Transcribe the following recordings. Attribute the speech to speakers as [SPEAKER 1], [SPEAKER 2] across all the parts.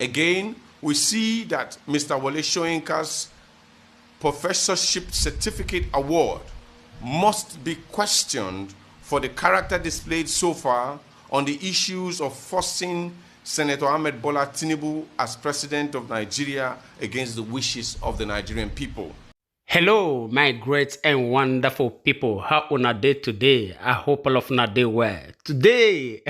[SPEAKER 1] Again, we see that Mr. Wole Soyinka's professorship certificate award must be questioned for the character displayed so far on the issues of forcing Senator Ahmed Bola Tinubu as president of Nigeria against the wishes of the Nigerian people.
[SPEAKER 2] Hello, my great and wonderful people. How una day today? I hope all of una day well. Today,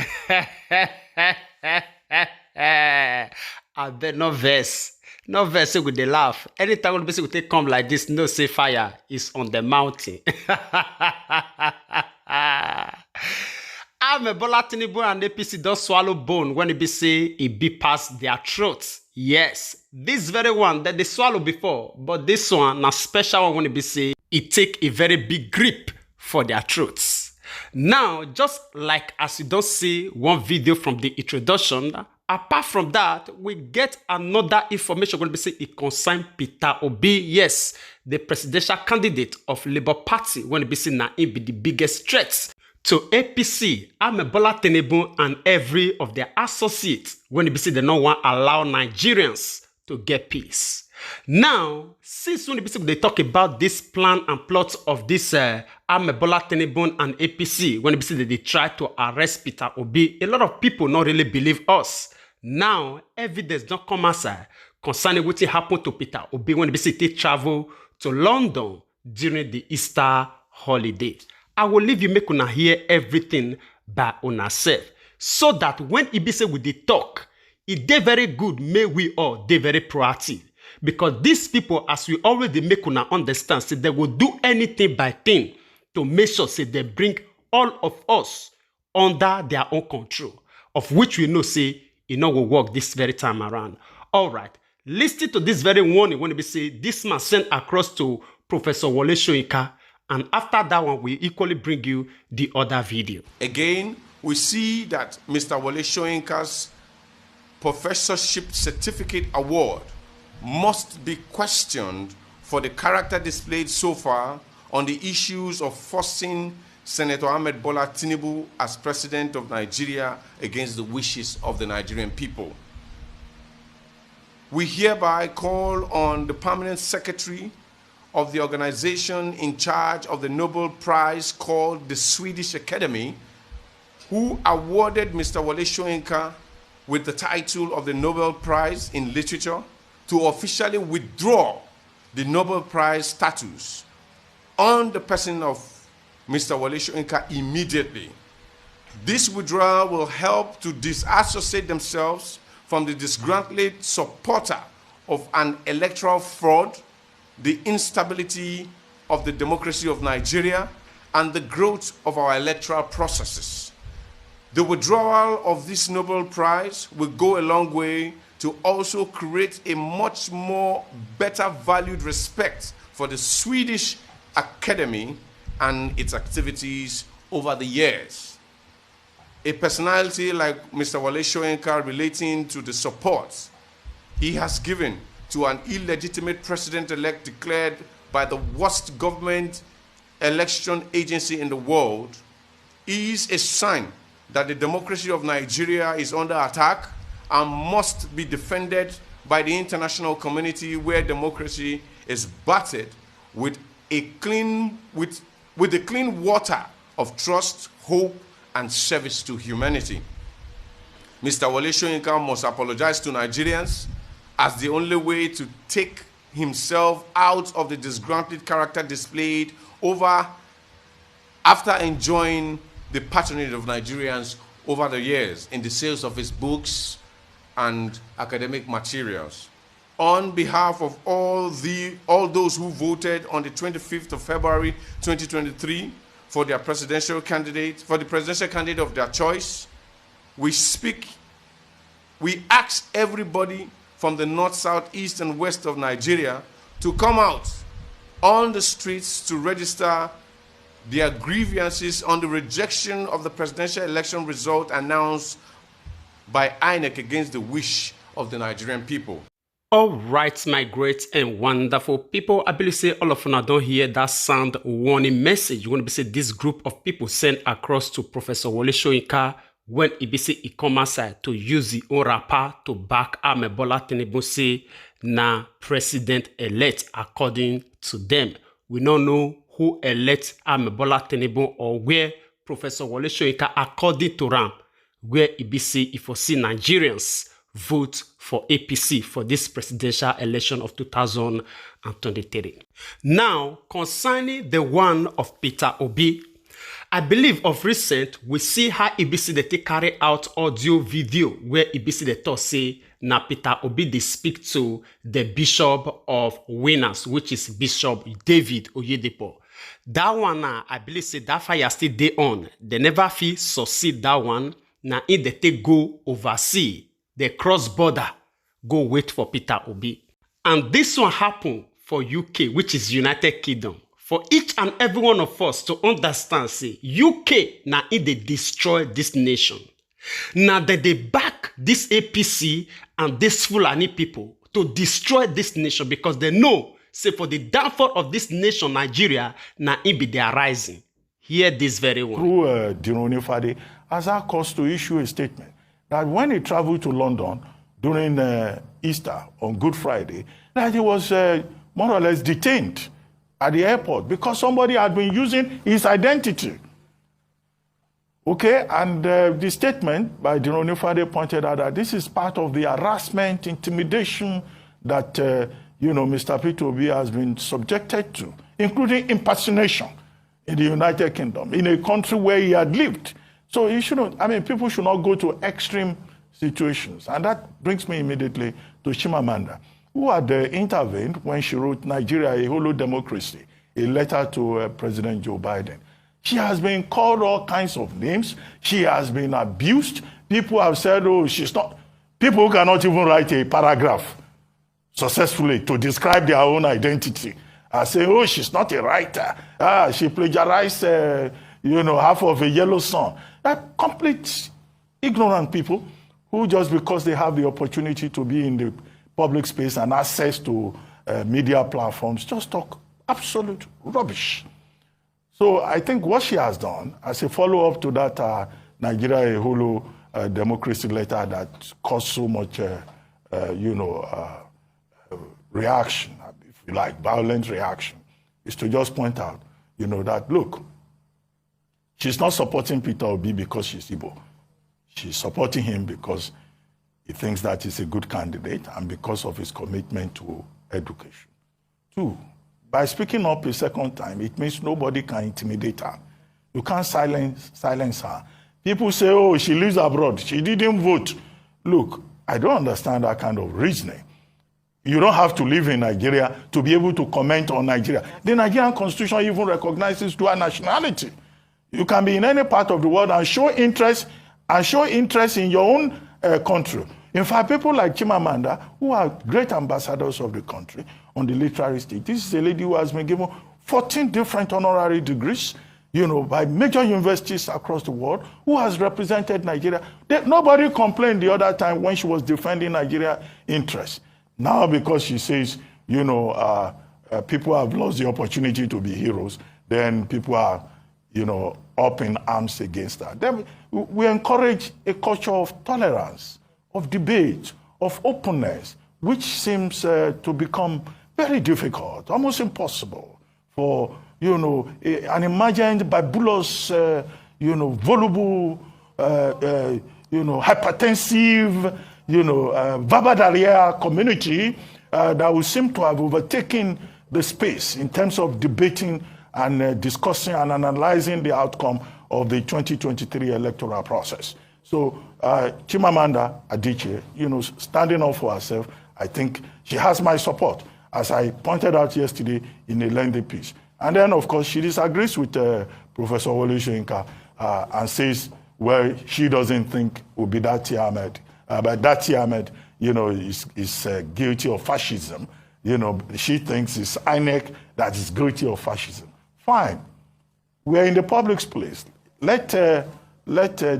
[SPEAKER 2] I bet no verse. No verse with the laugh. Anytime when we take come like this, no say fire is on the mountain. I'm a Bola Tinubu and APC don't swallow bone when it be say it be past their throats. Yes, this very one that they swallow before, but this one na special one when it be say it take a very big grip for their throats. Now, just like as you don't see one video from the introduction, apart from that, we get another information when we say it concern Peter Obi. Yes, the presidential candidate of Labour Party when it be say na him be the biggest threat to APC, Bola Tinubu, and every of their associates when it be say they don't want allow Nigerians to get peace. Now, since when they talk about this plan and plot of this Bola Tinubu and APC, when it be say they try to arrest Peter Obi, a lot of people not really believe us. Now, evidence don't come outside concerning what happened to Peter Obi when it be say they travel to London during the Easter holiday. I will leave you make una hear everything by una self, so that when it be say with the talk, it dey very good, may we all dey very proactive. Because these people, as we already make una understand, say they will do anything by thing to make sure say they bring all of us under their own control, of which we know say it no will work this very time around. All right, listen to this very warning when it be say this man sent across to Professor Wole Soyinka. And after that one, we equally bring you the other video.
[SPEAKER 1] Again, we see that Mr. Wole Soyinka's professorship certificate award must be questioned for the character displayed so far on the issues of forcing Senator Ahmed Bola Tinubu as president of Nigeria against the wishes of the Nigerian people. We hereby call on the permanent secretary of the organization in charge of the Nobel Prize called the Swedish Academy, who awarded Mr. Wole Soyinka with the title of the Nobel Prize in Literature, to officially withdraw the Nobel Prize status on the person of Mr. Wole Soyinka immediately. This withdrawal will help to disassociate themselves from the disgruntled supporter of an electoral fraud, the instability of the democracy of Nigeria, and the growth of our electoral processes. The withdrawal of this Nobel Prize will go a long way to also create a much more better valued respect for the Swedish Academy and its activities over the years. A personality like Mr. Wole Soyinka relating to the support he has given to an illegitimate president-elect declared by the worst government election agency in the world is a sign that the democracy of Nigeria is under attack and must be defended by the international community, where democracy is battered with the clean water of trust, hope, and service to humanity. Mr. Wole Soyinka must apologize to Nigerians as the only way to take himself out of the disgruntled character displayed after enjoying the patronage of Nigerians over the years in the sales of his books and academic materials. On behalf of all those who voted on the 25th of February 2023 for the presidential candidate of their choice, we ask everybody from the north, south, east, and west of Nigeria to come out on the streets to register their grievances on the rejection of the presidential election result announced by INEC against the wish of the Nigerian people.
[SPEAKER 2] All right, my great and wonderful people. I believe say all of you don't hear that sound warning message. You want to say this group of people sent across to Professor Wole Soyinka when he come outside to use the own rapper to back Bola Tinubu say na president-elect according to them. We don't know who elect Bola Tinubu or where Professor Wole Soyinka according to Ram, where he say if you see Nigerians vote for APC for this presidential election of 2023. Now, concerning the one of Peter Obi, I believe of recent, we see how EBC they take carry out audio video where EBC they talk say na Peter Obi they speak to the Bishop of Winners, which is Bishop David Oyedepo. That one, I believe say that fire still day on. They never feel succeed that one. Now if they take go oversee, they cross border, go wait for Peter Obi. And this one happen for UK, which is United Kingdom. For each and every one of us to understand, say, UK, now if they destroy this nation. Now that they back this APC and this Fulani people to destroy this nation because they know, say, for the downfall of this nation, Nigeria, now it be their rising. Hear this very one.
[SPEAKER 3] Through Dinoni Fadi, has asked us to issue a statement that when he traveled to London during Easter on Good Friday, that he was more or less detained at the airport because somebody had been using his identity. Okay, and the statement by Dinoni Fade pointed out that this is part of the harassment, intimidation that, Mr. Peter Obi has been subjected to, including impersonation in the United Kingdom, in a country where he had lived. So you shouldn't, people should not go to extreme situations. And that brings me immediately to Chimamanda, who had intervened when she wrote Nigeria, a Hollow Democracy, a letter to President Joe Biden. She has been called all kinds of names. She has been abused. People have said, oh, she's not. People who cannot even write a paragraph successfully to describe their own identity. I say, oh, she's not a writer. She plagiarized, half of a Yellow Sun. That complete ignorant people who just because they have the opportunity to be in the public space and access to media platforms just talk absolute rubbish. So I think what she has done as a follow-up to that Nigeria a Hollow Democracy letter that caused so much, reaction, if you like, violent reaction, is to just point out, that, look, she's not supporting Peter Obi because she's Igbo. She's supporting him because he thinks that he's a good candidate and because of his commitment to education. 2, by speaking up a second time, it means nobody can intimidate her. You can't silence her. People say, oh, she lives abroad. She didn't vote. Look, I don't understand that kind of reasoning. You don't have to live in Nigeria to be able to comment on Nigeria. The Nigerian Constitution even recognizes dual nationality. You can be in any part of the world and show interest in your own country. In fact, people like Chimamanda, who are great ambassadors of the country on the literary stage, this is a lady who has been given 14 different honorary degrees, by major universities across the world, who has represented Nigeria. Nobody complained the other time when she was defending Nigeria interests. Now, because she says, people have lost the opportunity to be heroes, then people are, up in arms against that. Then we encourage a culture of tolerance, of debate, of openness, which seems to become very difficult, almost impossible for, an imagined babulous, voluble, hypertensive, verbal diarrhea community that will seem to have overtaken the space in terms of debating and discussing and analyzing the outcome of the 2023 electoral process. So Chimamanda Adichie, standing up for herself, I think she has my support, as I pointed out yesterday in a lengthy piece. And then, of course, she disagrees with Professor Wole Soyinka and says, well, she doesn't think Dati Ahmed, but Dati Ahmed, is guilty of fascism. She thinks it's INEC that is guilty of fascism. Fine. We're in the public place. Let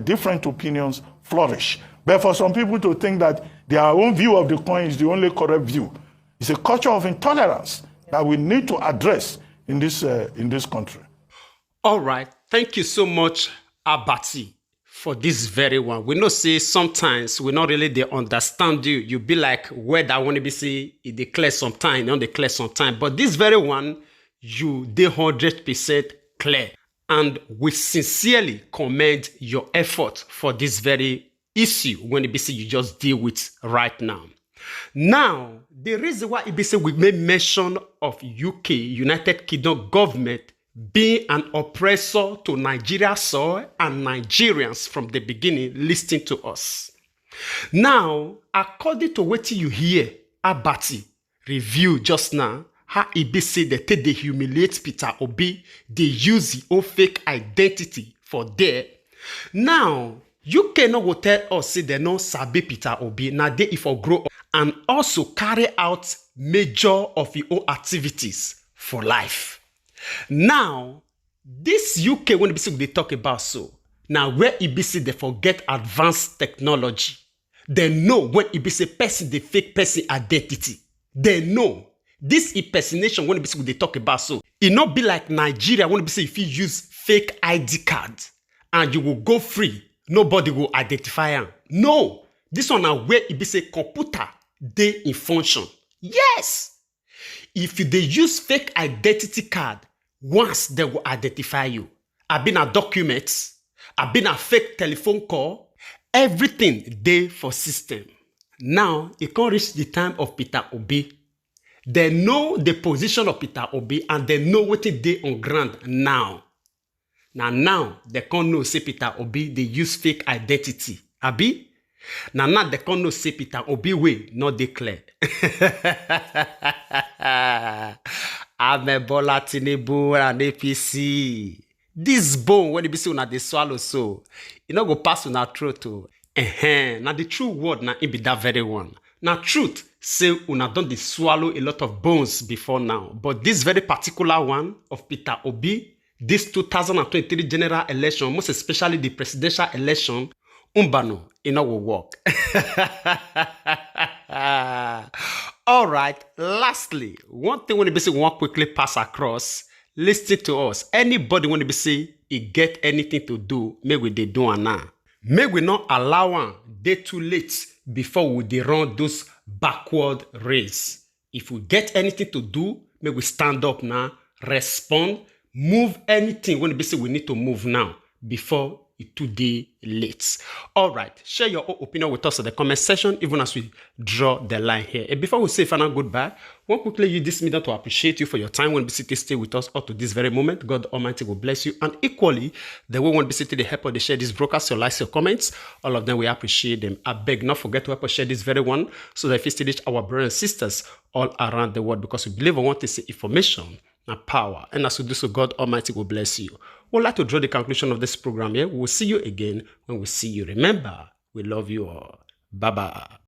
[SPEAKER 3] different opinions flourish. But for some people to think that their own view of the coin is the only correct view, it's a culture of intolerance that we need to address in this country.
[SPEAKER 2] All right. Thank you so much, Abati, for this very one. We know say sometimes we not really they understand you. You be like where that want to be say it declare sometime, don't declare sometime. But this very one, you they 100% clear. And we sincerely commend your effort for this very issue when it be say you just deal with right now. Now, the reason why it be say we made mention of UK, United Kingdom government, being an oppressor to Nigeria soil and Nigerians from the beginning listening to us. Now, according to what you hear, Abati review just now, how it be say they take the humiliate Peter Obi, they use the own fake identity for there. Now, you cannot go tell us say they no sabi Peter Obi, now they if grow up and also carry out major of your own activities for life. Now, this UK, when they talk about so, now where EBC they forget advanced technology, they know when EBC person, the fake person identity, they know this impersonation when they talk about so, it not be like Nigeria when EBC if you use fake ID card and you will go free, nobody will identify them. No, this one now where EBC computer they in function. Yes, if they use fake identity card, once they will identify you. I've been a documents, I've been a fake telephone call, everything they for system. Now, it can't reach the time of Peter Obi. They know the position of Peter Obi and they know what they on ground now. Now, they can't know say Peter Obi, they use fake identity. Abi? Now they can't know say Peter Obi way, not declare. Amebola Tinibu and APC. This bone, when you be see una they swallow so, it not go pass on our throat to. Now the true word now it be that very one. Now truth say una don't they swallow a lot of bones before now. But this very particular one of Peter Obi, this 2023 general election, most especially the presidential election, umbano, it not will work. All right, lastly, one thing when you be say want quickly pass across, listen to us. Anybody when you be say it get anything to do, maybe they do now. May we not allow one day too late before we dey run those backward race. If we get anything to do, may we stand up now, respond, move anything when you be say we need to move now before it too day late. All right, share your own opinion with us in the comment section, even as we draw the line here. And before we say final goodbye, want quickly use this medium to appreciate you for your time when BCT stay with us up to this very moment. God Almighty will bless you. And equally, the way when BCT they help us, they share this broadcast, your likes, your comments, all of them, we appreciate them. I beg, not forget to help us share this very one so that if you still reach our brothers and sisters all around the world, because we believe we want to see information and power. And as we do so, God Almighty will bless you. We'd like to draw the conclusion of this program here. We'll see you again when we see you. Remember, we love you all. Bye-bye.